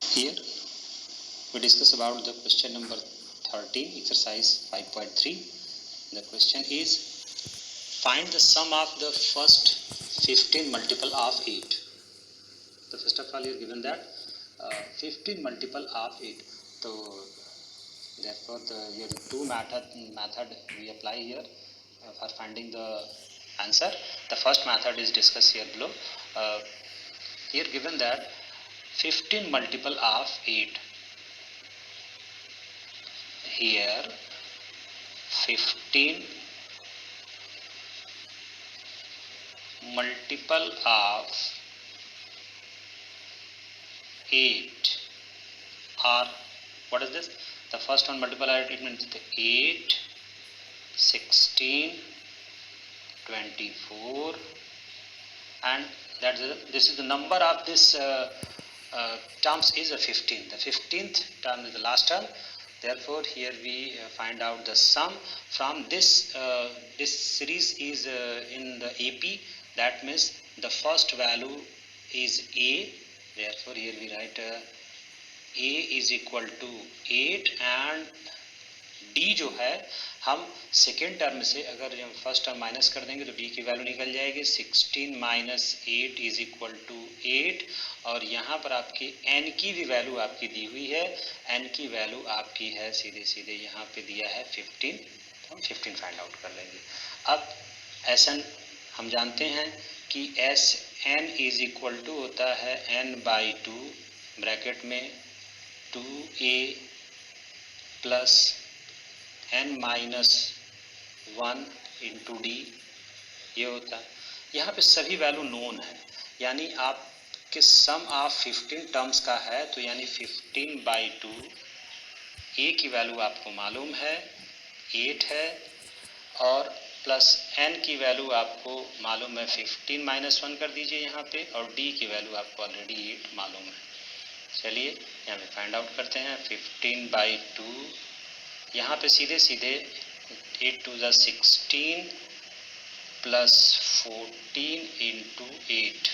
Here we discuss about the question number 13, exercise 5.3. The question is, find the sum of the first 15 multiple of 8. So first of all, you are given that 15 multiple of 8. So therefore, here two method we apply here for finding the answer. The first method is discussed here below. Here given that 15 multiple of 8. Here 15 multiple of 8 or what is this? The first one multiple it means 8, 16, 24, and this is the number of this terms is a 15. The 15th term is the last term. Therefore, here we find out the sum from this. This series is in the AP. That means the first value is A. Therefore, here we write A is equal to 8 and D जो है हम second term से अगर first term minus कर देंगे तो D की value निकल जाएगी 16 माइनस 8 इज इक्वल टू 8 और यहाँ पर आपकी n की भी वैल्यू आपकी दी हुई है n की वैल्यू आपकी है सीधे सीधे यहाँ पे दिया है 15 तो हम 15 फाइंड आउट कर लेंगे। अब Sn हम जानते हैं कि Sn इज इक्वल टू होता है n बाई 2 ब्रैकेट में 2a plus n minus 1 into D ये होता है। यहाँ पे सभी वैल्यू नोन है यानी आपके सम ऑफ 15 टर्म्स का है तो यानी 15 बाई 2 a की वैल्यू आपको मालूम है 8 है और प्लस n की वैल्यू आपको मालूम है 15 माइनस 1 कर दीजिए यहाँ पे और d की वैल्यू आपको ऑलरेडी 8 मालूम है। चलिए यहाँ पे फाइंड आउट करते हैं 15 बाई 2 यहाँ पे सीधे सीधे 8 टू ज़ा 16 प्लस 14 इंटू 8।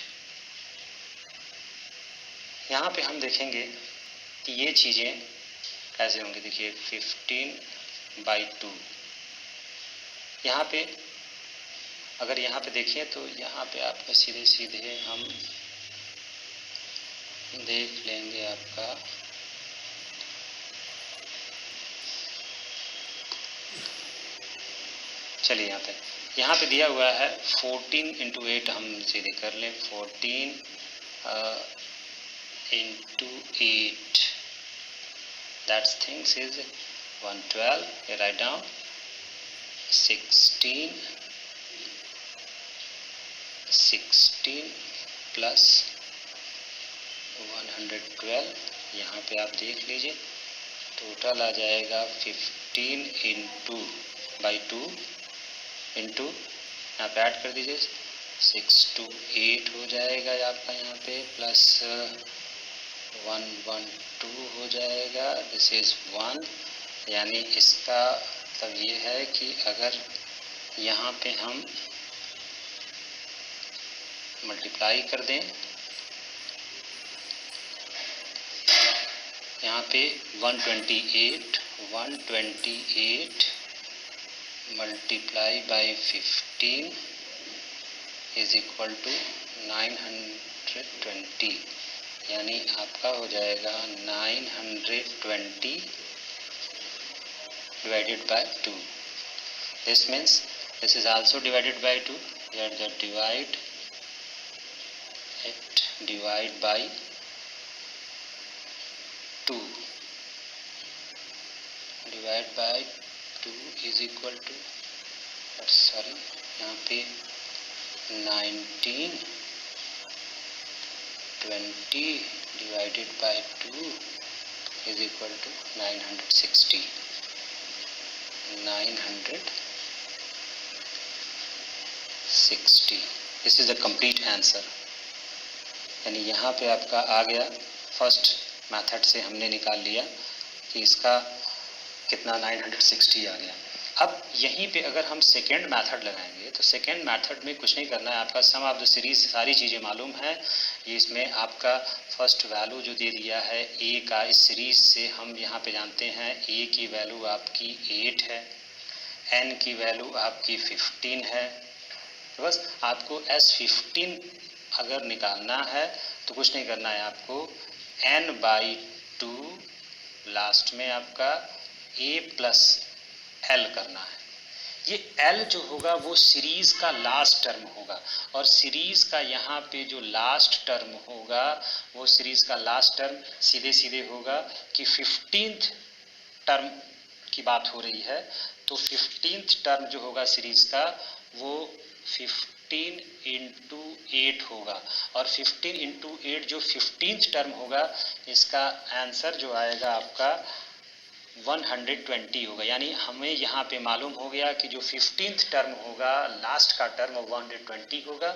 यहाँ पे हम देखेंगे कि ये चीज़ें कैसे होंगी। देखिए 15 बाई 2 यहाँ पे अगर यहाँ पे देखिए तो यहाँ पे आपका सीधे सीधे हम देख लेंगे आपका चलिए यहाँ पे दिया हुआ है 14 इंटू 8 हम सीधे कर लें 14 into 8 that's things is 112 write down 16 plus 112 यहाँ पे आप देख लीजिए टोटल आ जाएगा 15 इंटू बाई 2 इंटू यहाँ पे ऐड कर दीजिए 6 to 8 हो जाएगा आपका यहाँ पे प्लस 112 हो जाएगा दिस इज़ 1 यानी इसका मतलब ये है कि अगर यहाँ पे हम मल्टीप्लाई कर दें यहाँ पे 128 multiply by 15 is equal to 920 यानी आपका हो जाएगा 920 divided by 2. This means this is also divided by 2. Here the divide by 2. Divide by 2 is equal to यहाँ पे 19 20 divided by 2 is equal to 960. This is the complete answer. यानी यहाँ पे आपका आ गया फर्स्ट मेथड से हमने निकाल लिया कि इसका कितना 960 आ गया। अब यहीं पे अगर हम सेकेंड मेथड लगाएंगे तो सेकेंड मेथड में कुछ नहीं करना है, आपका सम ऑफ द सीरीज सारी चीज़ें मालूम है इसमें आपका फर्स्ट वैल्यू जो दे दिया है ए का, इस सीरीज से हम यहाँ पे जानते हैं ए की वैल्यू आपकी 8 है, एन की वैल्यू आपकी 15 है। तो बस आपको S15 अगर निकालना है तो कुछ नहीं करना है, आपको n/2 लास्ट में आपका a प्लस l करना है। ये l जो होगा वो सीरीज का लास्ट टर्म होगा, और सीरीज का यहाँ पे जो लास्ट टर्म होगा वो सीरीज का लास्ट टर्म सीधे सीधे होगा कि 15th टर्म की बात हो रही है, तो 15th टर्म जो होगा सीरीज का वो 15 इंटू 8 होगा, और 15 इंटू 8 जो 15th टर्म होगा इसका आंसर जो आएगा आपका 120 होगा। यानी हमें यहाँ पे मालूम हो गया कि जो 15th टर्म होगा लास्ट का टर्म वो 120 होगा।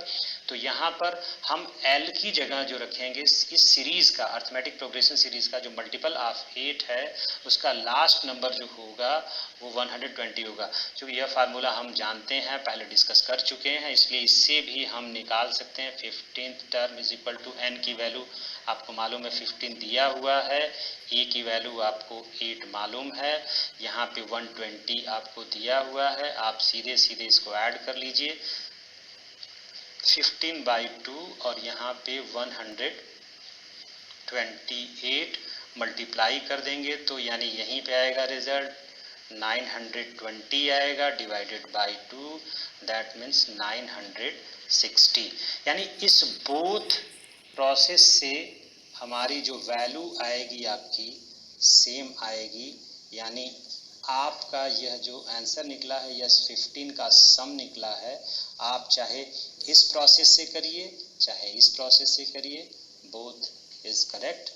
तो यहाँ पर हम L की जगह जो रखेंगे इस सीरीज का, अर्थमेटिक प्रोग्रेशन सीरीज का जो मल्टीपल ऑफ 8 है उसका लास्ट नंबर जो होगा वो 120 होगा। क्योंकि यह फार्मूला हम जानते हैं, पहले डिस्कस कर चुके हैं, इसलिए इससे भी हम निकाल सकते हैं 15th term is equal to n की वैल्यू आपको मालूम है 15 दिया हुआ है, ए की वैल्यू आपको 8 मालूम है, यहाँ पे 120 आपको दिया हुआ है। आप सीधे सीधे इसको ऐड कर लीजिए 15/2 और यहाँ पे 128 मल्टीप्लाई कर देंगे तो यानी यहीं पे आएगा रिजल्ट 920 आएगा डिवाइडेड बाई 2, दैट मीन्स 960। यानी इस बोथ प्रोसेस से हमारी जो वैल्यू आएगी आपकी सेम आएगी। यानी आपका यह जो आंसर निकला है यह 15 का सम निकला है। आप चाहे इस प्रोसेस से करिए चाहे इस प्रोसेस से करिए, बोथ इज करेक्ट।